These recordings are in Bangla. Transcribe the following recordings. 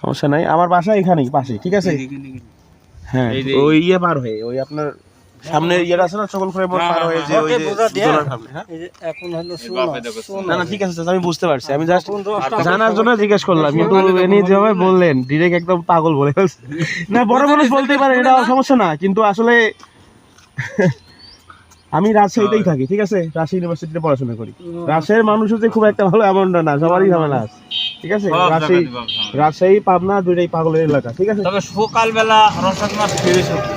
সমস্যা নাই, আমার বাসা এখানেই পাশে, ঠিক আছে? হ্যাঁ, ওই ইয়ে পার হয়ে, ওই আপনার সামনে ইয়েটা আছে না, সকলপুরের মোড় পার হয়ে যে ওই যে দোলার সামনে। হ্যাঁ, এখন হলো না না ঠিক আছে চাচা, আমি বুঝতে পারছি, আমি জাস্ট জানার জন্য জিজ্ঞেস করলাম, কিন্তু এনি যেভাবে বললেন ডিরেক্ট একদম পাগল বলে ফেলছে। না বড় মানুষ বলতেই পারে, এটা সমস্যা না, কিন্তু আসলে আমি রাজশাহীতেই থাকি, ঠিক আছে? রাজশাহী ইউনিভার্সিটিতে পড়াশোনা করি। রাজশাহীর মানুষ হচ্ছে খুব একটা ভালো এমনটা না, সবারই ঝামেলা আছে, ঠিক আছে? রাজশাহী পাবনা দুইটাই পাগলের এলাকা, ঠিক আছে? তবে সকালবেলা রসাক মাছ ফ্রেশ হতো,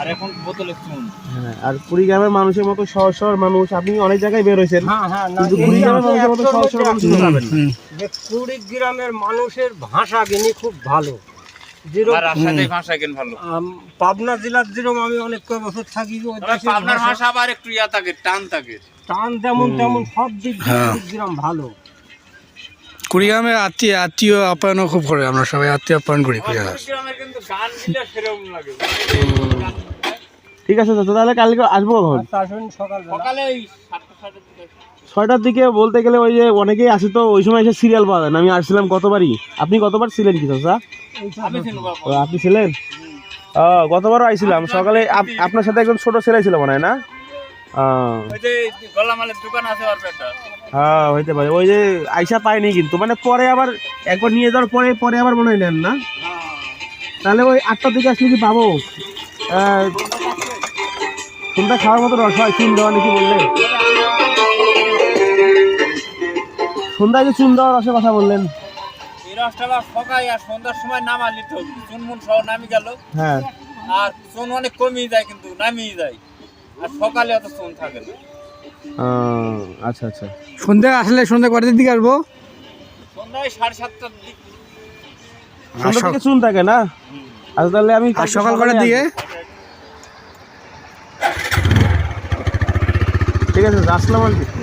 আর এখন বোতলে চুন। হ্যাঁ, আর কুড়িগ্রামের মানুষের মতো শহর শহর মানুষ, আপনি অনেক জায়গায় বের হয়েছেন, কিন্তু কুড়িগ্রামের মানুষের মতো শহর শহর মানুষ পাবেন না। কুড়িগ্রামের মানুষের ভাষা জ্ঞানী খুব ভালো, রাজশাহীর ভাষা কেন ভালো। পাবনা জেলার যেরকম আমি অনেক বছর থাকি, পাবনার ভাষা আবার একটু ইয়া থাকে, টান থাকে, টান তেমন তেমন সব দিক দিয়ে কুড়িগ্রাম ভালো। কুড়িগ্রামে আত্মীয় আপ্যায়নও খুব করে, আমরা সবাই আত্মীয় আপ্যায়ন করি কুড়িগ্রামে। কিন্তু গান দিলে সেরকম লাগে। ঠিক আছে চাচা, তাহলে কালকে আসবো কখন? সকালে 6টার দিকে বলতে গেলে ওই যে অনেকেই আসে তো, ওই সময় এসে সিরিয়াল পাওয়া যায় না। আমি আসছিলাম গতবারই। আপনি গতবার ছিলেন কি চাচা? ও, আপনি ছিলেন? গতবারও আইছিলাম সকালে, আপনার সাথে একজন ছোট ছেলে ছিল মনে হয় না? হ্যাঁ হইতে পারে, ওই যে আইসা পাইনি, কিন্তু মানে পরে আবার একবার নিয়ে যাওয়ার পরে পরে আবার মনে হয় নেন না, তাহলে ওই 8টার দিকে আসলে কি পাবো? কোনটা খাওয়ার মতো রস হয়, চুন দেওয়া নাকি বললেন? সন্ধ্যায় যে চুন দেওয়া রসের কথা বললেন, এই রসটা সকালে আর সন্ধ্যার সময় নামালি তো চুন মুন সহ নামি গেল। হ্যাঁ, আর চুন অনেক কমিয়ে যায়, কিন্তু নামিয়ে যায়, আর সকালে অত চুন থাকে না। আচ্ছা আচ্ছা। সন্ধ্যা আসলে সন্ধ্যা কটার দিকে আসবো? সন্ধ্যায় 7:30টার দিক। সন্ধ্যা থেকে চুন থাকে না? আচ্ছা তাহলে আমি সকাল কটার দিকে? ঠিক আছে, আসসালামু আলাইকুম।